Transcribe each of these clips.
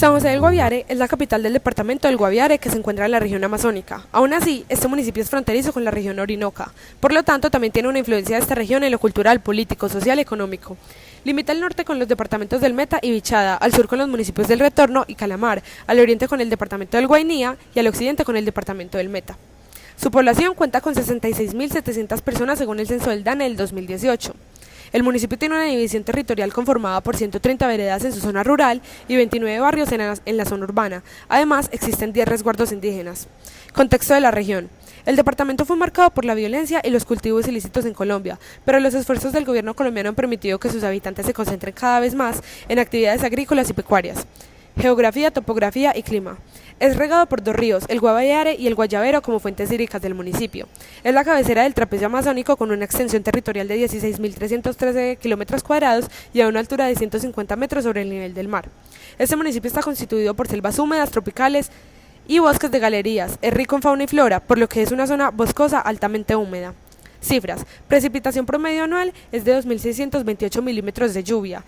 San José del Guaviare es la capital del departamento del Guaviare que se encuentra en la región amazónica. Aún así, este municipio es fronterizo con la región Orinoca. Por lo tanto, también tiene una influencia de esta región en lo cultural, político, social y económico. Limita al norte con los departamentos del Meta y Vichada, al sur con los municipios del Retorno y Calamar, al oriente con el departamento del Guainía y al occidente con el departamento del Meta. Su población cuenta con 66.700 personas según el censo del DANE del 2018. El municipio tiene una división territorial conformada por 130 veredas en su zona rural y 29 barrios en la zona urbana. Además, existen 10 resguardos indígenas. Contexto de la región. El departamento fue marcado por la violencia y los cultivos ilícitos en Colombia, pero los esfuerzos del gobierno colombiano han permitido que sus habitantes se concentren cada vez más en actividades agrícolas y pecuarias. Geografía, topografía y clima. Es regado por dos ríos, el Guaviare y el Guayabero, como fuentes hídricas del municipio. Es la cabecera del trapecio amazónico con una extensión territorial de 16.313 km² y a una altura de 150 metros sobre el nivel del mar. Este municipio está constituido por selvas húmedas tropicales y bosques de galerías. Es rico en fauna y flora, por lo que es una zona boscosa altamente húmeda. Cifras. Precipitación promedio anual es de 2.628 milímetros de lluvia.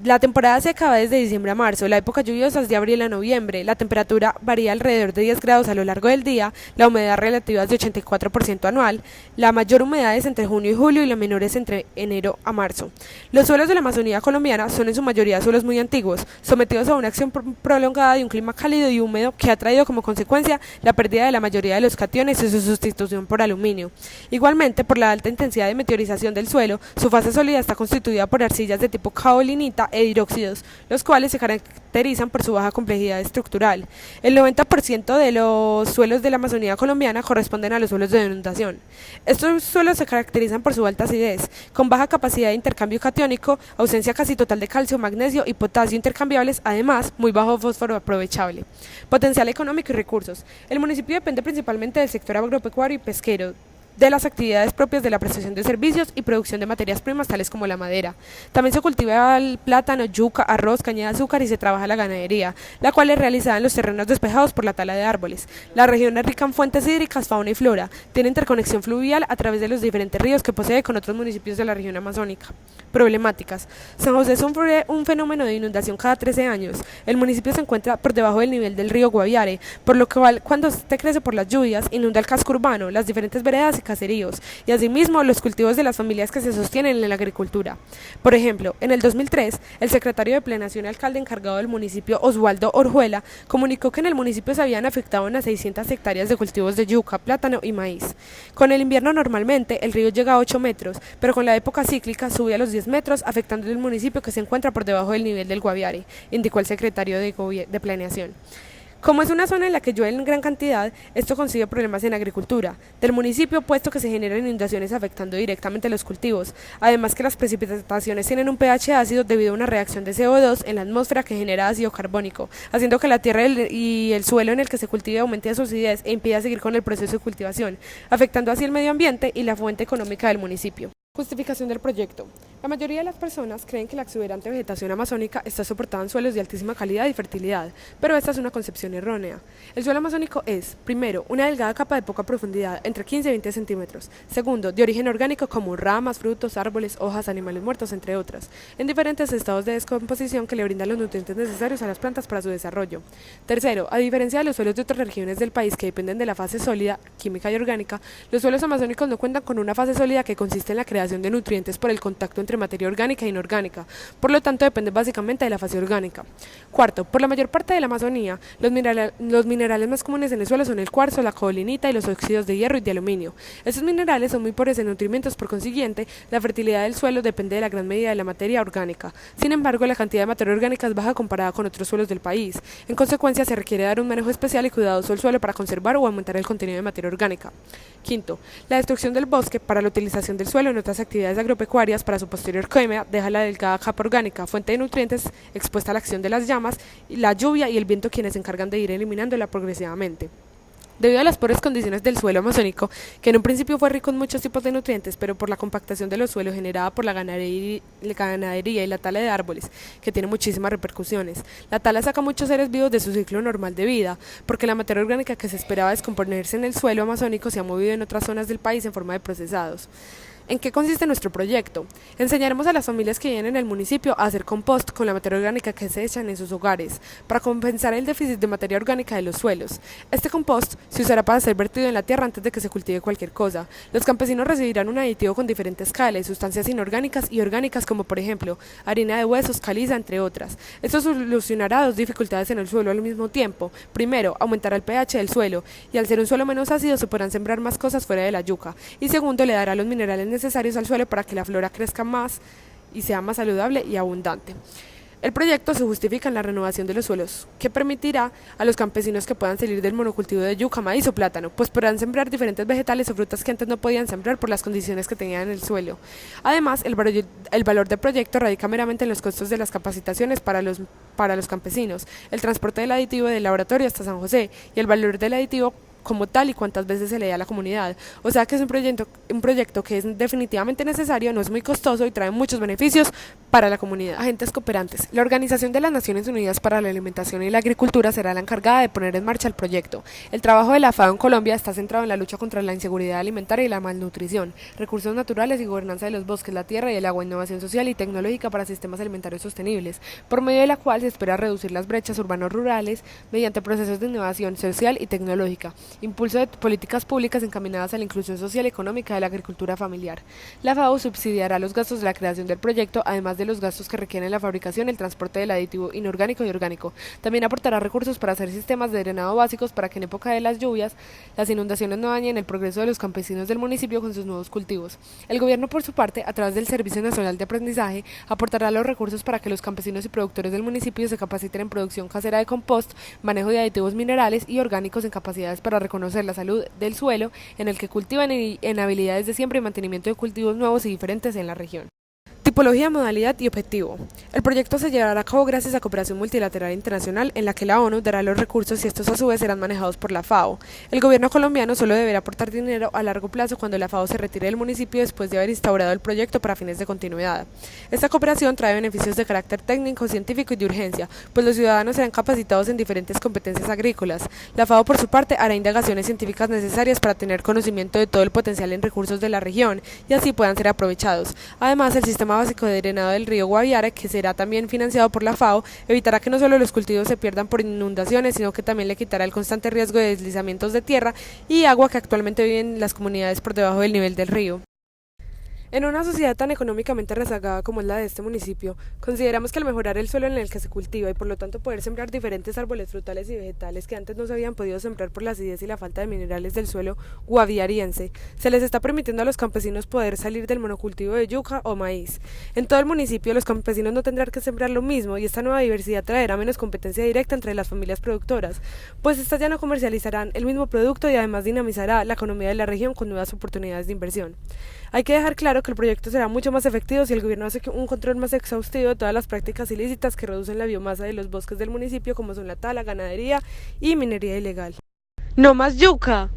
La temporada seca va desde diciembre a marzo, la época lluviosa es de abril a noviembre, la temperatura varía alrededor de 10 grados a lo largo del día, la humedad relativa es de 84% anual, la mayor humedad es entre junio y julio y la menor es entre enero a marzo. Los suelos de la Amazonía colombiana son en su mayoría suelos muy antiguos, sometidos a una acción prolongada de un clima cálido y húmedo que ha traído como consecuencia la pérdida de la mayoría de los cationes y su sustitución por aluminio. Igualmente, por la alta intensidad de meteorización del suelo, su fase sólida está constituida por arcillas de tipo caolinita e hidróxidos, los cuales se caracterizan por su baja complejidad estructural. El 90% de los suelos de la Amazonía colombiana corresponden a los suelos de inundación. Estos suelos se caracterizan por su alta acidez, con baja capacidad de intercambio catiónico, ausencia casi total de calcio, magnesio y potasio intercambiables, además muy bajo fósforo aprovechable. Potencial económico y recursos. El municipio depende principalmente del sector agropecuario y pesquero, de las actividades propias de la prestación de servicios y producción de materias primas tales como la madera. También se cultiva el plátano, yuca, arroz, caña de azúcar y se trabaja la ganadería, la cual es realizada en los terrenos despejados por la tala de árboles. La región es rica en fuentes hídricas, fauna y flora. Tiene interconexión fluvial a través de los diferentes ríos que posee con otros municipios de la región amazónica. Problemáticas. San José sufre un fenómeno de inundación cada 13 años. El municipio se encuentra por debajo del nivel del río Guaviare, por lo cual cuando este crece por las lluvias inunda el casco urbano, las diferentes veredas y caseríos, y asimismo los cultivos de las familias que se sostienen en la agricultura. Por ejemplo, en el 2003, el secretario de Planeación y alcalde encargado del municipio, Oswaldo Orjuela, comunicó que en el municipio se habían afectado unas 600 hectáreas de cultivos de yuca, plátano y maíz. Con el invierno normalmente el río llega a 8 metros, pero con la época cíclica sube a los 10 metros, afectando el municipio que se encuentra por debajo del nivel del Guaviare, indicó el secretario de Planeación. Como es una zona en la que llueve en gran cantidad, esto consigue problemas en agricultura del municipio, puesto que se generan inundaciones afectando directamente los cultivos, además que las precipitaciones tienen un pH ácido debido a una reacción de CO2 en la atmósfera que genera ácido carbónico, haciendo que la tierra y el suelo en el que se cultive aumente su acidez e impida seguir con el proceso de cultivación, afectando así el medio ambiente y la fuente económica del municipio. Justificación del proyecto. La mayoría de las personas creen que la exuberante vegetación amazónica está soportada en suelos de altísima calidad y fertilidad, pero esta es una concepción errónea. El suelo amazónico es, primero, una delgada capa de poca profundidad, entre 15 y 20 centímetros. Segundo, de origen orgánico como ramas, frutos, árboles, hojas, animales muertos, entre otras, en diferentes estados de descomposición que le brindan los nutrientes necesarios a las plantas para su desarrollo. Tercero, a diferencia de los suelos de otras regiones del país que dependen de la fase sólida, química y orgánica, los suelos amazónicos no cuentan con una fase sólida que consiste en la creación de nutrientes por el contacto entre materia orgánica e inorgánica, por lo tanto depende básicamente de la fase orgánica. Cuarto, por la mayor parte de la Amazonía, los minerales más comunes en el suelo son el cuarzo, la caolinita y los óxidos de hierro y de aluminio. Estos minerales son muy pobres en nutrimentos, por consiguiente, la fertilidad del suelo depende de la gran medida de la materia orgánica. Sin embargo, la cantidad de materia orgánica es baja comparada con otros suelos del país. En consecuencia, se requiere dar un manejo especial y cuidadoso al suelo para conservar o aumentar el contenido de materia orgánica. Quinto, la destrucción del bosque para la utilización del suelo en otras actividades agropecuarias para su posterior quema deja la delgada capa orgánica, fuente de nutrientes, expuesta a la acción de las llamas, la lluvia y el viento, quienes se encargan de ir eliminándola progresivamente. Debido a las pobres condiciones del suelo amazónico, que en un principio fue rico en muchos tipos de nutrientes, pero por la compactación de los suelos generada por la ganadería y la tala de árboles, que tiene muchísimas repercusiones. La tala saca muchos seres vivos de su ciclo normal de vida, porque la materia orgánica que se esperaba descomponerse en el suelo amazónico se ha movido en otras zonas del país en forma de procesados. ¿En qué consiste nuestro proyecto? Enseñaremos a las familias que viven en el municipio a hacer compost con la materia orgánica que se echan en sus hogares, para compensar el déficit de materia orgánica de los suelos. Este compost se usará para ser vertido en la tierra antes de que se cultive cualquier cosa. Los campesinos recibirán un aditivo con diferentes cales, sustancias inorgánicas y orgánicas como por ejemplo harina de huesos, caliza, entre otras. Esto solucionará dos dificultades en el suelo al mismo tiempo. Primero, aumentará el pH del suelo y al ser un suelo menos ácido se podrán sembrar más cosas fuera de la yuca. Y segundo, le dará los minerales necesarios al suelo para que la flora crezca más y sea más saludable y abundante. El proyecto se justifica en la renovación de los suelos, que permitirá a los campesinos que puedan salir del monocultivo de yuca, maíz o plátano, pues podrán sembrar diferentes vegetales o frutas que antes no podían sembrar por las condiciones que tenían en el suelo. Además, el valor del proyecto radica meramente en los costos de las capacitaciones para los campesinos, el transporte del aditivo del laboratorio hasta San José y el valor del aditivo como tal y cuántas veces se le da a la comunidad. O sea que es un proyecto que es definitivamente necesario, no es muy costoso y trae muchos beneficios para la comunidad. Agentes cooperantes. La Organización de las Naciones Unidas para la Alimentación y la Agricultura será la encargada de poner en marcha el proyecto. El trabajo de la FAO en Colombia está centrado en la lucha contra la inseguridad alimentaria y la malnutrición, recursos naturales y gobernanza de los bosques, la tierra y el agua, innovación social y tecnológica para sistemas alimentarios sostenibles, por medio de la cual se espera reducir las brechas urbanos-rurales mediante procesos de innovación social y tecnológica. Impulso de políticas públicas encaminadas a la inclusión social y económica de la agricultura familiar. La FAO subsidiará los gastos de la creación del proyecto, además de los gastos que requieren la fabricación y el transporte del aditivo inorgánico y orgánico. También aportará recursos para hacer sistemas de drenado básicos para que en época de las lluvias las inundaciones no dañen el progreso de los campesinos del municipio con sus nuevos cultivos. El gobierno, por su parte, a través del Servicio Nacional de Aprendizaje, aportará los recursos para que los campesinos y productores del municipio se capaciten en producción casera de compost, manejo de aditivos minerales y orgánicos en capacidades para reconocer la salud del suelo en el que cultivan y en habilidades de siembra y mantenimiento de cultivos nuevos y diferentes en la región. Tipología, modalidad y objetivo. El proyecto se llevará a cabo gracias a cooperación multilateral internacional en la que la ONU dará los recursos y estos a su vez serán manejados por la FAO. El gobierno colombiano solo deberá aportar dinero a largo plazo cuando la FAO se retire del municipio después de haber instaurado el proyecto para fines de continuidad. Esta cooperación trae beneficios de carácter técnico, científico y de urgencia, pues los ciudadanos serán capacitados en diferentes competencias agrícolas. La FAO, por su parte, hará indagaciones científicas necesarias para tener conocimiento de todo el potencial en recursos de la región y así puedan ser aprovechados. Además, el sistema básico de drenado del río Guaviare, que será también financiado por la FAO, evitará que no solo los cultivos se pierdan por inundaciones, sino que también le quitará el constante riesgo de deslizamientos de tierra y agua que actualmente viven las comunidades por debajo del nivel del río. En una sociedad tan económicamente rezagada como es la de este municipio, consideramos que al mejorar el suelo en el que se cultiva y por lo tanto poder sembrar diferentes árboles frutales y vegetales que antes no se habían podido sembrar por la acidez y la falta de minerales del suelo guaviariense, se les está permitiendo a los campesinos poder salir del monocultivo de yuca o maíz. En todo el municipio los campesinos no tendrán que sembrar lo mismo y esta nueva diversidad traerá menos competencia directa entre las familias productoras, pues estas ya no comercializarán el mismo producto y además dinamizará la economía de la región con nuevas oportunidades de inversión. Hay que dejar claro que el proyecto será mucho más efectivo si el gobierno hace un control más exhaustivo de todas las prácticas ilícitas que reducen la biomasa de los bosques del municipio, como son la tala, ganadería y minería ilegal. ¡No más yuca!